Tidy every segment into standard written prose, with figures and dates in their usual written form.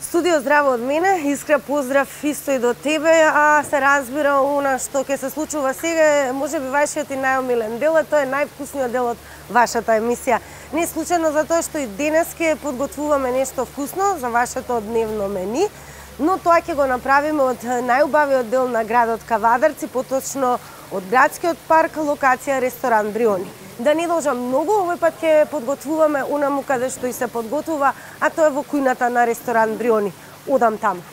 Студио здраво од мене, искра поздрав исто и до тебе, а се разбира она што ќе се случува сега, можеби вашиот и најомилен дел, а тоа е највкусниот дел од вашата емисија. Не случајно затоа што и денес ќе подготвуваме нешто вкусно за вашето дневно мени, но тоа ќе го направиме од најубавиот дел на градот Кавадарци, поточно од градскиот парк, локација ресторан Бриони. Да не должам многу, овој пат ќе подготвуваме онаму каде што и се подготвува, а тоа е во кујната на ресторан Бриони. Одам таму.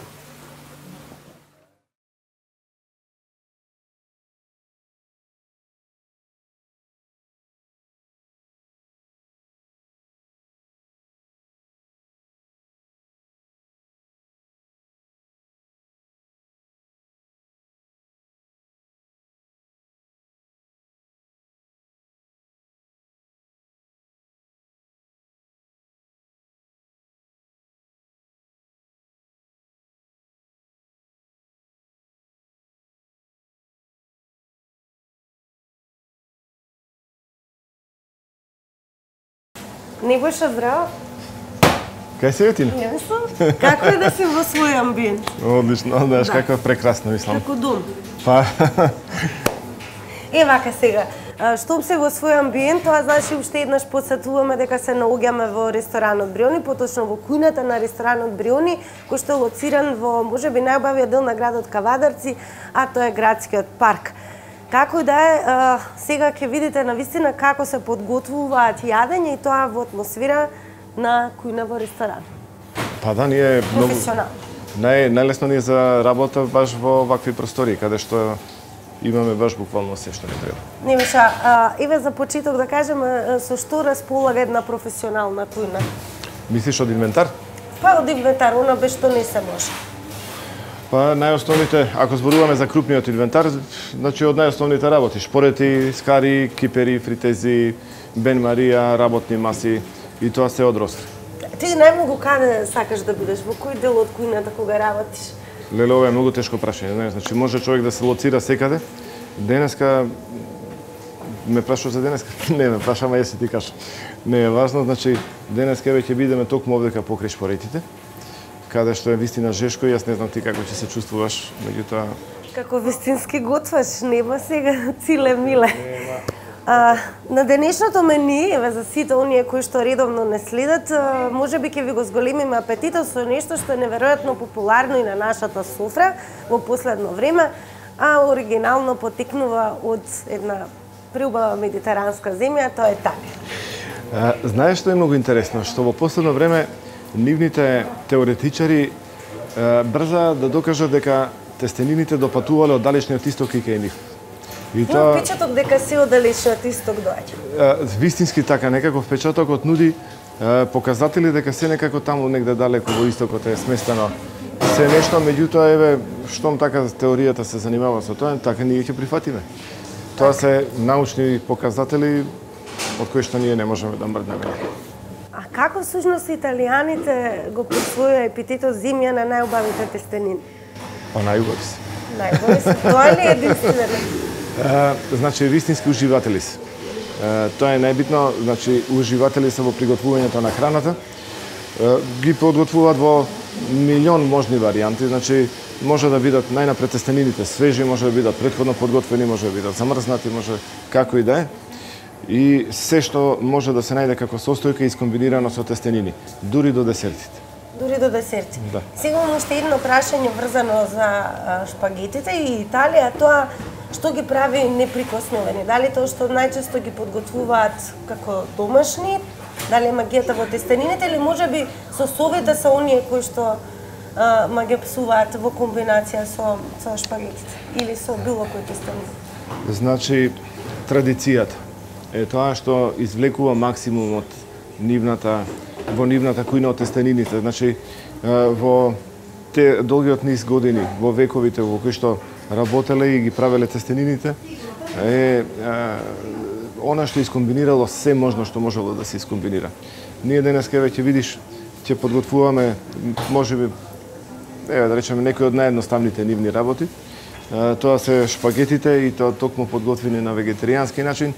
Небојша, здраво. Кај си Ветина? Не мислам. Како е да си во свој амбиент? Одлично, знаеш како е прекрасно, мислам. Како дом. Па... Вака сега, штом се во свој амбиент, тоа значи уште еднаш подсетуваме дека се наоѓаме во ресторанот Бриони, поточно во кујната на ресторанот Бриони, кој што е лоциран во можеби најубавиот дел на градот Кавадарци, а тоа е градскиот парк. Како да е, сега ќе видите навистина како се подготвуваат јадење и тоа во атмосфера на кујна во ресторан. Па да, ние многу... Професионално. Најлесно ни е за работа баш во вакви простори, каде што имаме баш буквално се што ни треба. Немиша, еве за почеток да кажеме, со што располага една професионална кујна? Мислиш од инвентар? Па од инвентар, она без што не се може. Па најосновните, ако зборуваме за крупниот инвентар, значи од најосновните работи, шпорети, скари, кипери, фритези, бен марија, работни маси и тоа се од ростри. Ти најмногу каде сакаш да бидеш, во кој дел од кујната кога работиш? Леле, ова е многу тешко прашање, не, значи може човек да се лоцира секаде. Денеска ме прашуваш за денеска? Не, ме прашам, а јас ти кажам. Не е важно, значи денеска ќе бидеме токму овдека покрај шпоретите, каде што е вистина жешко, јас не знам ти како ќе се чувствуваш, меѓутоа... Како вистински готваш, нема сега циле миле. На денешното мени, еве за сите оние кои што редовно не следат, можеби ќе ви го зголемиме апетитот со нешто што е неверојатно популарно и на нашата софра во последно време, а оригинално потекнува од една преубава медитеранска земја, тоа е Италија. Знаеш што е многу интересно, што во последно време нивните теоретичари брза да докажат дека тестенините допатувале од далечниот исток и кај нив. И тоа впечаток дека се од далечниот исток доаѓа. Вистински така, некако впечатокот нуди показатели дека се некако таму негде далеко во истокот е сместено се нешто, меѓутоа еве штом така теоријата се занимава со тоа, така ние ќе прифатиме. Тоа се научни показатели од кои што ние не можеме да мрднеме. А како всушност италијаните го присвоија епитетот земја на најубавите тестенини? Па најубави се. Најубави се. Тоа ли е единствено? Значи вистински уживатели се. Тоа е најбитно, значи уживатели се во приготвувањето на храната. Ги подготвуваат во милион можни варијанти, значи може да бидат најнапред тестенините свежи, може да бидат претходно подготвени, може да бидат замрзнати, може како и да е. И се што може да се најде како состојка искомбинирано со тестенини, дури до десертите. Дури до десерти. Да. Сигурно уште едно прашање врзано за шпагетите и Италија, тоа што ги прави неприкосновени? Дали тоа што најчесто ги подготвуваат како домашни, дали е магијата во тестенините или можеби сосовите се оние кои што ги псуваат во комбинација со шпагетите или со било кој тестенин? Значи традицијата е тоа што извлекува максимум од во нивната кујна од тестенините. Значи, во те долгиот низ години, во вековите во кои што работеле и ги правеле тестенините, е она што искомбинирало се можно што можело да се искомбинира. Ние денеска веќе видиш, ќе подготвуваме, можеби, да речеме, некои од наједноставните нивни работи. Тоа се шпагетите и тоа токму подготвени на вегетаријански начин.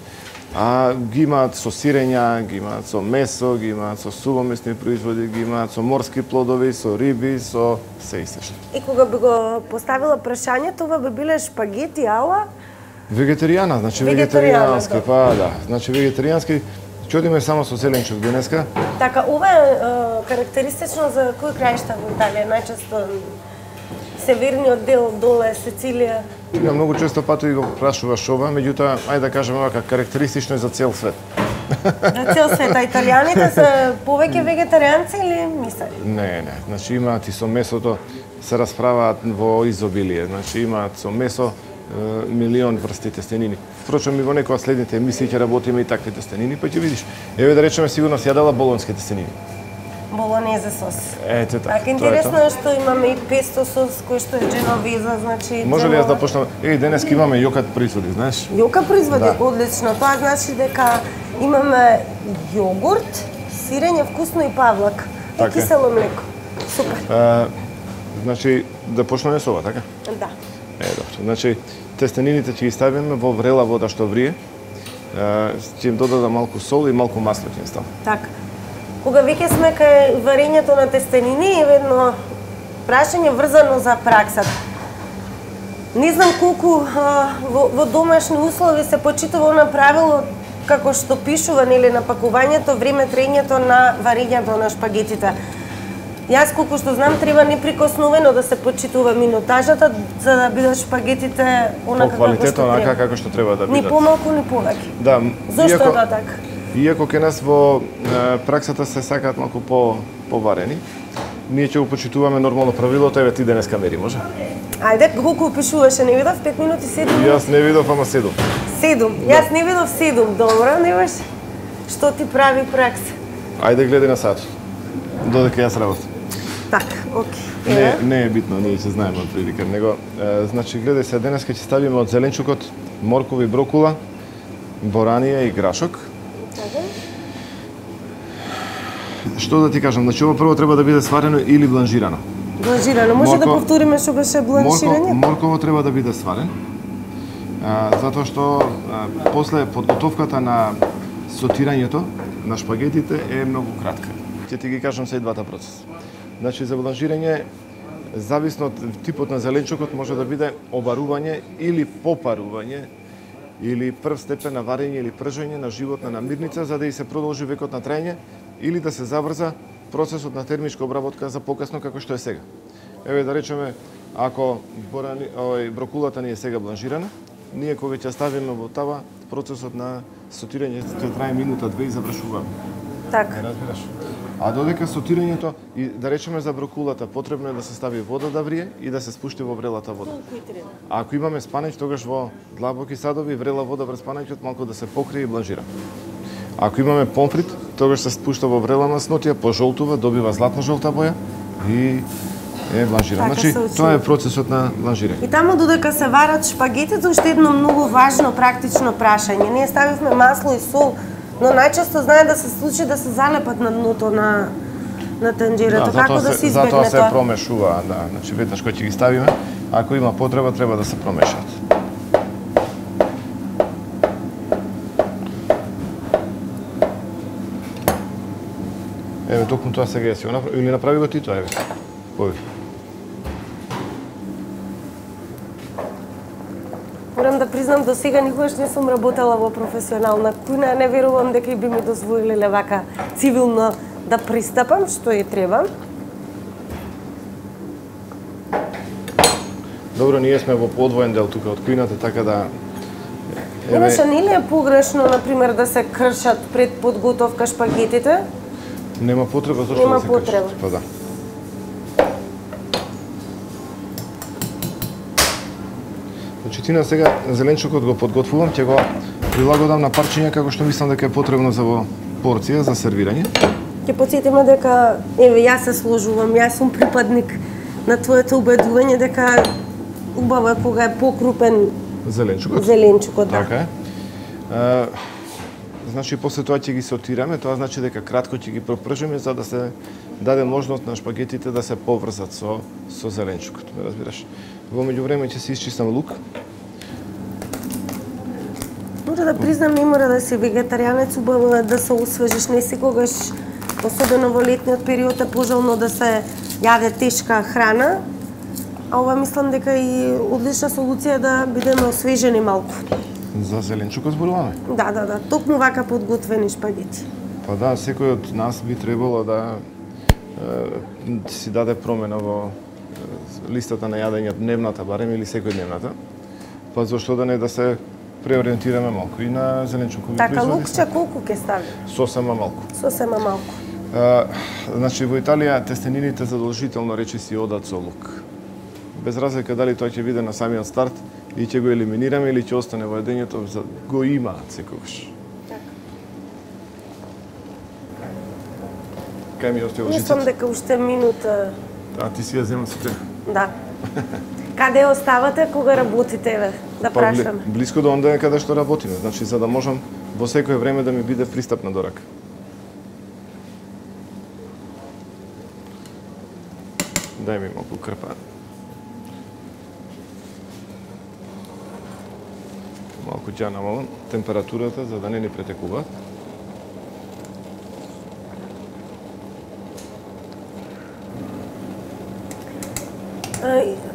А ги имаат со сирења, ги имаат со месо, ги имаат со сувомесни производи, ги имаат со морски плодови, со риби, со се и сешто. И кога би го поставила прашањето, ова би биле шпагети ала? Вегетаријана, значи Вегетаријански, вегетаријански, па да. Значи вегетаријански, чудиме само со зеленчук денеска. Така, ова е карактеристично за кои краишта во Италија? Најчесто северниот дел, доле, Сицилија? Ја многу често пати го прашуваш ова, меѓутоа, ајде да кажеме вака, карактеристично е за цел свет. За цел свет, а италијаните се повеќе вегетаријанци или мисари? Не, значи имаат и со месото, се расправаат во изобилие. Значи имаат со месо милион врсти тестенини. Впрочем, и во некоја следните емисии ќе работиме и такви тестенини, па ќе видиш. Еве да речеме, сигурно си јадала болонски тестенини. Болонезе сос. Ете така. Така, интересно е што имаме и песто сос, кој што е дженовеза, значи... Може ли јас да почнам? Денес имаме јогурт производи, знаеш? Јогурт производи, Да. одлично. Тоа значи дека имаме јогурт, сирење вкусно и павлак. И Така е. кисело млеко. Супер. Значи, да почнеме со ова, така? Да. Добро. Значи, тестенините ќе ги ставиме во врела вода што врие. Ќе им додадам малку сол и малку масло ќе им ставам. Така. Кога веќе сме кај варењето на тестенини, е едно прашање врзано за праксата. Не знам колку во домашни услови се почитува она правило како што пишува нели на пакувањето, време трењето на варењето на шпагетите. Јас колку што знам треба неприкосновено да се почитува минутажата за да бидат шпагетите По онака како квалитет, што онака треба. како што треба да Ни бидат. помалку ни повеќе. Да, Зошто е тоа така? Иако ке нас во праксата се сакаат малку поварени, ние ќе го почитуваме нормално правилото, еве ти денеска мери, може? Ајде, колку пишуваше, не видов 5 минути 7 минути? Јас не видов, ама 7. 7. Јас не видов 7. Добро, немаш што ти прави пракса. Ајде гледај на сатот. Додека јас работам. Така, окей. Не е битно, ние ќе знаеме од прилика, него значи гледај се денеска ќе ставиме од зеленчукот моркови, брокула, боранија и грашок. Што да ти кажам, значи ова прво треба да биде сварено или бланжирано. Бланжирано. Може да повториме што беше бланширање? Морково треба да биде сварен, затоа што после подготовката на сотирањето на шпагетите е многу кратка. Ќе ти ги кажам се и двата процеси. Значи за бланжирање, зависно од типот на зеленчукот, може да биде обарување или попарување, или прв степен на варење или пржење на животна намирница за да и се продолжи векот на траење, или да се заврза процесот на термичка обработка за покасно како што е сега. Еве да речеме, ако брокулата ни е сега бланжирана, ние кога ќе ставиме во тава, процесот на сотирање ќе трае минута, две и завршуваме. Така. Разбираш? А додека сотирањето, и да речеме за брокулата, потребно е да се стави вода да врие и да се спушти во врелата вода. А ако имаме спанеќ, тогаш во длабоки садови, врела вода врз спанеќот малку да се покрие и бланжира. Ако имаме помфрит, тогаш се спушта во врела маснотија, пожолтува, добива златно жолта боја и е бланжиран. Така Значи, тоа е процесот на бланжирање. И таму додека се варат шпагетите, уште едно многу важно практично прашање. Ние ставивме масло и сол, но најчесто знае да се случи да се залепат на дното на танџерето. Како да се избегне тоа? Затоа се промешува, да. Значи, веднаш кој ќе ги ставиме, ако има потреба, треба да се промешаат. Еве, токму тоа сега ја си го направи, или направи го ти тоа, еве. Пови. Морам да признам, до сега никогаш не сум работела во професионална кујна, не верувам дека и би ми дозволиле вака цивилно да пристапам, што и треба. Добро, ние сме во подвоен дел тука од кујната, така да... Иначе не ли е погрешно, например, да се кршат пред подготовка шпагетите? Нема потреба, зашто Нема да се потреба. кршат? Па да. Значи, ти на сега зеленчукот го подготвувам, ќе го прилагодам на парчиња како што мислам дека е потребно за во порција, за сервирање. Ќе потсетиме дека, еве, јас се сложувам, јас сум припадник на твоето убедување дека убаво е кога е покрупен зеленчукот. Да. Така е. Значи, после тоа ќе ги сотираме, тоа значи дека кратко ќе ги пропржиме за да се даде можност на шпагетите да се поврзат со зеленчукот, ме разбираш. Во меѓувреме ќе се исчистам лук. Може да признам, не мора да си вегетаријанец, убаво е да се освежиш, не секогаш, особено во летниот период, е пожелно да се јаде тешка храна, а ова мислам дека и одлична солуција да бидеме освежени малку. За зеленчука зборуваме? Да, токму вака подготвени шпагети. Па да, секој од нас би требало да си даде промена во листата на јадење дневната барем или секојдневната. Па зашто да не да се преориентираме малку и на зеленчукови така, производи? лукче колку ќе стави? Сосема малку. Сосема малку. Значи во Италија тестенините задолжително речиси одат со лук. Без разлика дали тој ќе биде на самиот старт и ќе го елиминираме или ќе остане во едењето, го имаат секогаш. Кај ми остава жицата? Мислам дека уште минута. А ти си ја зема со тебе? Да. Каде ја оставате кога работите, еве, да прашаме? Блиско до онде каде што работиме, значи за да можам во секое време да ми биде пристапна до рака. Дај ми малку крпа. Малку ќе намалам температурата за да не ни претекува.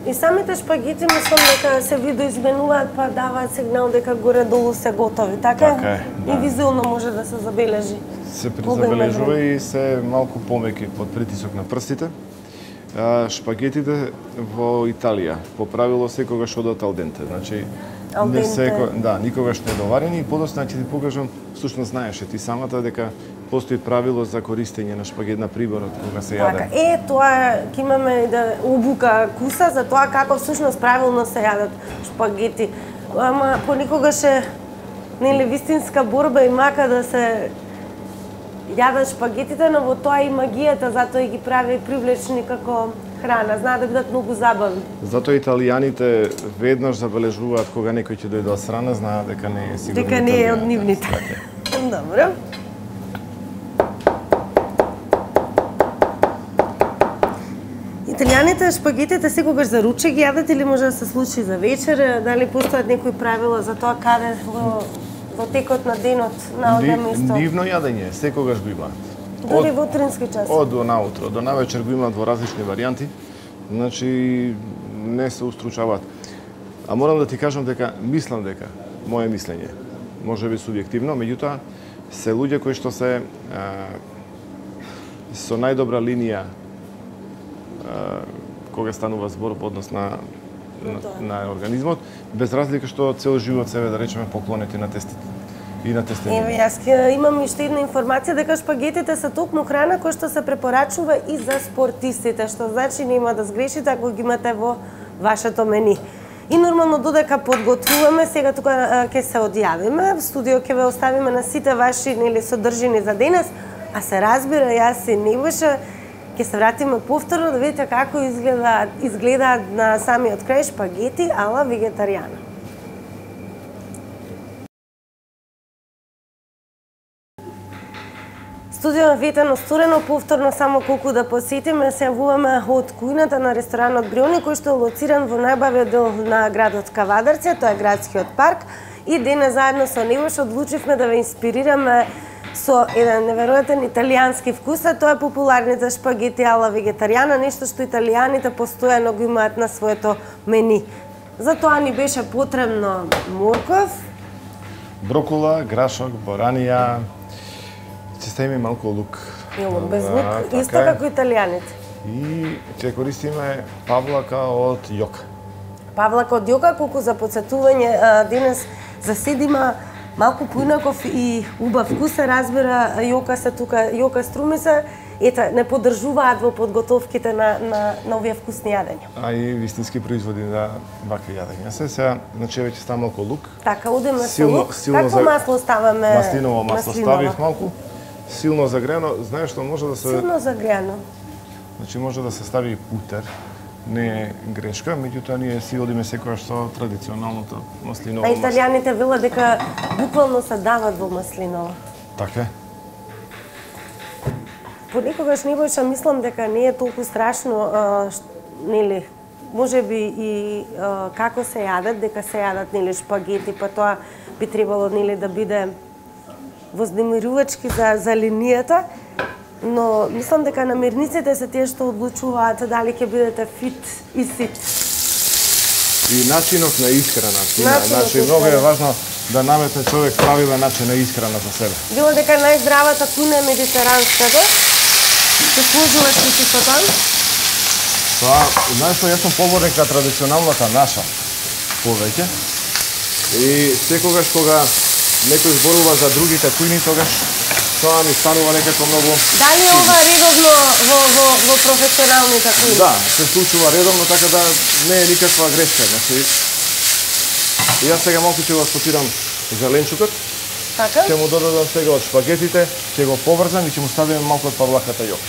И самите шпагети мислам дека се видоизменуваат, па даваат сигнал дека горе-долу се готови, така? Така е, да. И визуелно може да се забележи. Се забележува и се малку помеки под притисок на прстите. Шпагетите во Италија по правило секогаш одат ал денте, значи никогаш не доварени и подоцна ќе ти покажам, всушност знаеше ти самата дека постои правило за користење на шпагет на приборот кога се јаде. Така, тоа ќе имаме да обука куса за тоа како всушност правилно се јадат шпагети. Ама понекогаш е нели вистинска борба и мака да се јадат шпагетите, но во тоа и магијата, затоа и ги прави привлечни како храна, знаат да бидат многу забавни. Затоа италијаните веднаш забележуваат кога некој ќе дојде од страна, знаат дека не е сигурно. Дека не е од нивните. Добро. Италијаните шпагетите секогаш за руче ги јадат или може да се случи за вечер? Дали постојат некои правила за тоа каде во текот на денот на одеме исто? Нивно јадење секогаш го имаат. Дори во утрински час? Од до наутро, до навечер го имаат во различни варијанти, значи не се устручаваат. А морам да ти кажам дека, мислам дека, моје мислење, може би субјективно, меѓутоа, се луѓе кои што се со најдобра линија кога станува збор по однос на организмот, без разлика што цел живот себе, да речеме, поклонети на тестите и на тестенини. Еве, јас имам уште една информација дека шпагетите се токму храна која што се препорачува и за спортистите, што значи нема да сгрешите ако ги имате во вашето мени. И нормално додека подготвуваме, сега тука ќе се одјавиме, в студио ќе ве оставиме на сите ваши содржини за денес, а се разбира, јас и Небоша ќе се вратиме повторно да видите како изгледаат на самиот крај шпагети ала вегетаријана. Студио ветено стурено, повторно само колку да посетиме, се јавуваме од кујната на ресторанот Бриони, кој што е лоциран во најбавиот дел на градот Кавадарци, тоа е градскиот парк. И денес заедно со Небош одлучивме да ве инспирираме со еден неверојатен италијански вкус, а тоа е популарните шпагети ала вегетаријана, нешто што италијаните постојано го имаат на своето мени. За тоа ни беше потребно морков, брокула, грашок, боранија, ќе ставиме малку лук. И лук без лук, исто како италијаните. И ќе користиме павлака од јока. Павлака од јока, колку за подсетување, денес за седима малку поинаков и убав вкус се разбира, јока се тука, јока струмица, ета не поддржуваат во подготовките на овие вкусни јадења. А и вистински производи на вакви јадења. Сега, значи веќе става малку лук. Така, одеме со лук. Какво масло ставаме? Маслиново масло ставив малку. Силно загреано, знаеш што може да се... Силно загреано. Значи може да се стави и путер, не е грешка, меѓутоа ние си одиме секогаш со традиционалното маслиново масло. А италијаните велат дека буквално се дават во маслиново. Така е. Понекогаш Небојша мислам дека не е толку страшно, нели, може би и како се јадат, дека се јадат нели шпагети, па тоа би требало нели да биде вознемирувачки за линијата, но мислам дека намирниците се тие што одлучуваат дали ќе бидете фит и сит. И начинот на исхрана. Значи многу е важно да наметне човек правилен начин на исхрана за себе. Било дека најздравата куна е медитеранската. Се сложува списицата. Тоа, знаеш што, јас сум поборник на традиционалната наша повеќе. И секогаш кога некој зборува за другите кујни, тогаш тоа ми станува некако многу... Дали е ова редовно во професионалните кујни? Да, се случува редовно, така да не е никаква грешка. Значи, јас сега малку ќе го спотирам зеленчукот. Така? Ќе му додадам сега од шпагетите, ќе го поврзам и ќе му ставиме малку од павлаката јок.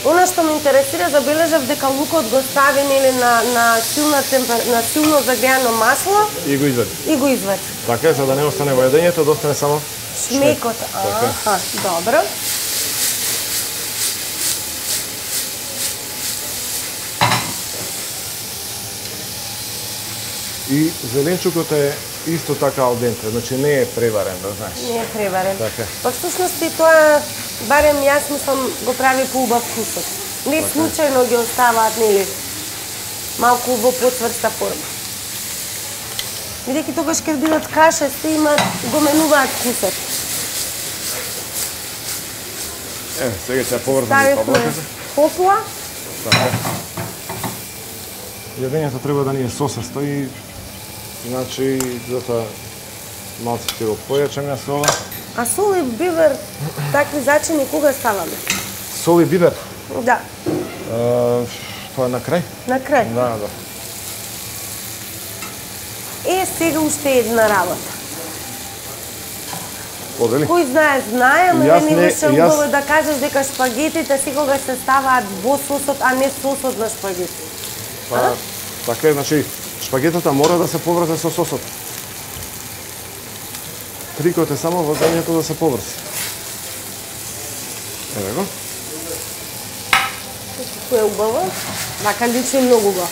Она што ме интересира, забележав дека лукот го стави нели на силно загреано масло И го извади. и го извади. Така, за да не остане во јадењето, да остане само Шмекот. Аха, добро. И зеленчукот е исто така ал денте, значи не е преварен, да знаеш. Не е преварен. Така. Па всушност и тоа, барем јас мислам, го прави поубав вкусот. Не случајно ги оставаат, нели, малку во потврста форма. Бидејќи тогаш кога бидат кашести, го менуваат вкусот. Еве, сега ќе ја поврзам и павлаката. Попла. Така. Јадењето треба да ни е сосесто и значи затоа малку ќе го појачам јас ова. А сол и бивер, такви зачини кога ставаме? Сол и бибер. Да, Тоа е на крај? на крај. Да, да. Сега уште една работа. Одели? Кој знае, знае, ама Јас не не- беше јас- убаво да кажеш дека шпагетите секогаш се ставаат во сосот, а не сосот на шпагети. Па, така е, значи шпагетата мора да се поврзе со сосот. Трикот е само во зањето да се поврзи. Еве го. Кој е убаво? Вака личи многу го.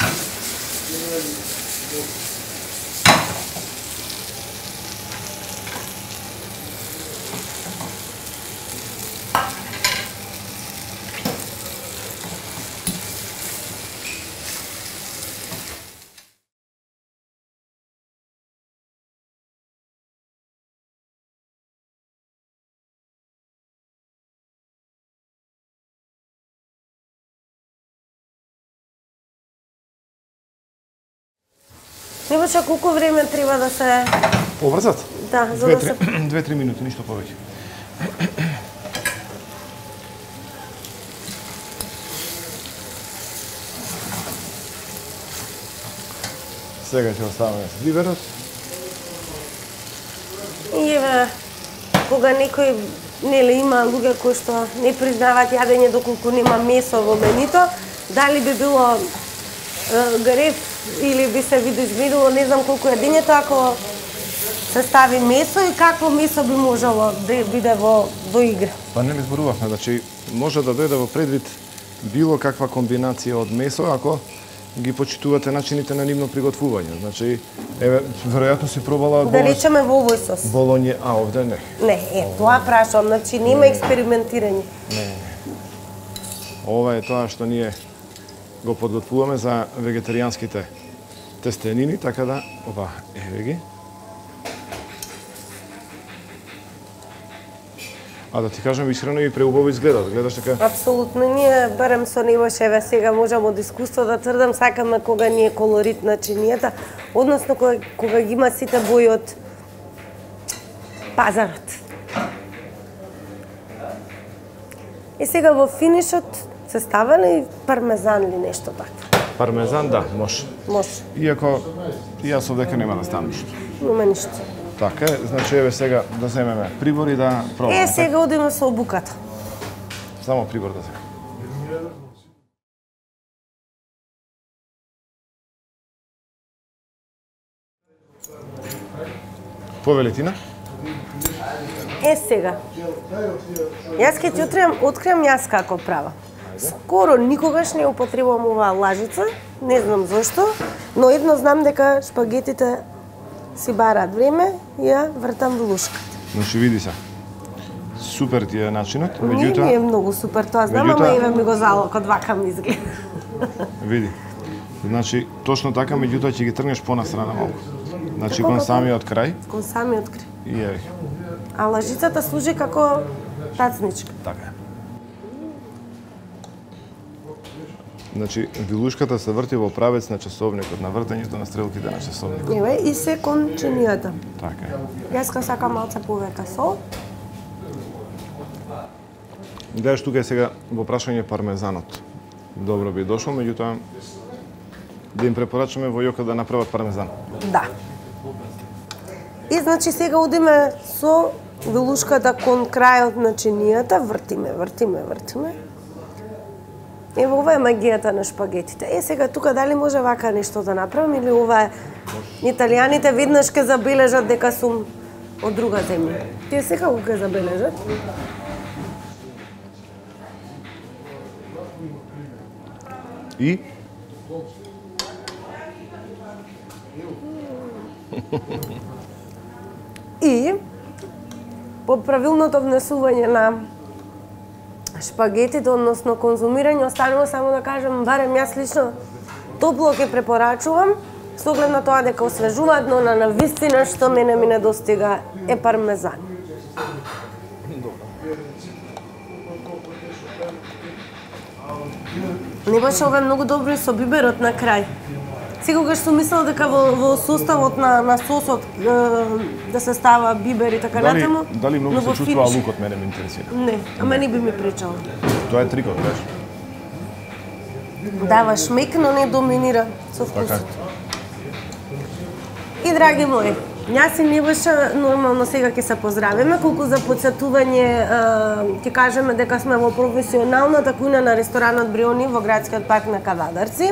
Небаше колку време треба да се... Поврзат? Да, за да се... 2-3 минути, ништо повеќе. Сега ќе оставаме с биверот. И еве, кога некој, нели, има луѓе кои што не признаваат јадење доколку нема месо во менито, дали би било греф или би се видоизгледало, не знам колку јадењето ако се стави месо и какво месо би можело да биде во игра. Па не ми зборувавме, значи може да дојде во предвид било каква комбинација од месо ако ги почитувате начините на нивно приготвување. Значи, еве, веројатно си пробала Да речеме во овој сос. болоње, а овде не. Не, тоа прашувам, значи нема експериментирање. Не. Ова е тоа што ние го подготвуваме за вегетаријанските тестенини, така да, ова, еве ги. А да ти кажам, искрено и преубаво изгледат. Гледаш така? Апсолутно, ние барем со Нивош, еве сега можам од искуство да тврдам, сакаме кога ни е колорит на чинијата, односно кога ги има сите бои од пазарот. И сега во финишот се ставали пармезан или нешто такво. Пармезан, да, може. Може, Иако и јас овдека нема да ставам ништо. нема ништо. Така е, значи еве сега да земеме прибор и да пробаме. Сега одиме со обуката. Само прибор да земеме. Повелетина? Сега. Јас ке ти откриам јас како правам. Скоро никогаш не употребувам оваа лажица, не знам зошто, но едно знам дека шпагетите си барат време и ја вртам вилушката. Значи види се. Супер ти е начинот, Не меѓутоа ми е многу супер тоа, знам, ама еве ми го залокот, вака ми изгледа. види. Значи точно така, меѓутоа ќе ги тргнеш понастрана малку. Значи Како, кон како? самиот крај Кон самиот крај. и еве. А лажицата служи како тацничка. Така е. Значи, вилушката се врти во правец на часовникот, на вртењето на стрелките на часовникот. Еве, и се кон чинијата. Така е. Јас сакам малце повека сол. Гледаш, тука е сега во прашање пармезанот. Добро би дошол, меѓутоа да им препорачаме во Јока да направат пармезан. Да. И значи сега одиме со вилушката кон крајот на чинијата, вртиме. Ево, ова е магијата на шпагетите. Сега тука дали може вака нешто да направам или ова е... Италијаните веднаш ке забележат дека сум од друга земја. Тие секако ке забележат. И И по правилното внесување на шпагетите, односно конзумирање, останува само да кажам, барем јас лично топло ќе препорачувам, со оглед на тоа дека освежуваат, но на навистина што мене ми недостига е пармезан. Не беше ова многу добро и со биберот на крај. Секогаш сум мислела дека во составот на сосот да се става бибер и така натаму. Дали многу се чувствува лукот, мене ме интересира. Не, ама не би ми пречало. Тоа е трикот, знаеш. Дава шмек, но не доминира со вкусот. Така. И драги мои, јас и Небоша нормално сега ќе се поздравиме, колку за подсетување ќе кажеме дека сме во професионалната кујна на ресторанот Бриони во градскиот парк на Кавадарци.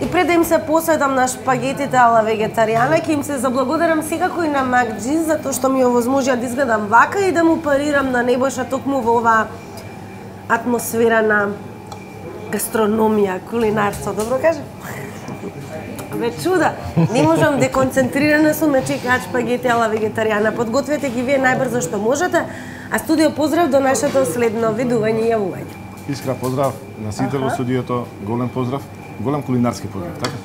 И пред да им се посветам на шпагетите ала вегетаријана, ќе им се заблагодарам секако и на Макджи затоа што ми овозможија да изгледам вака и да му парирам на Небоша токму во оваа атмосфера на гастрономија, кулинарство, добро кажам? Ве чуда, не можам да концентрирана сум, ме чекаат шпагети ала вегетаријана. Подгответе ги вие најбрзо што можете, а студио поздрав до нашето следно видување и јавување. Искра поздрав на сите во студиото, голем поздрав, голем кулинарски поздрав, така?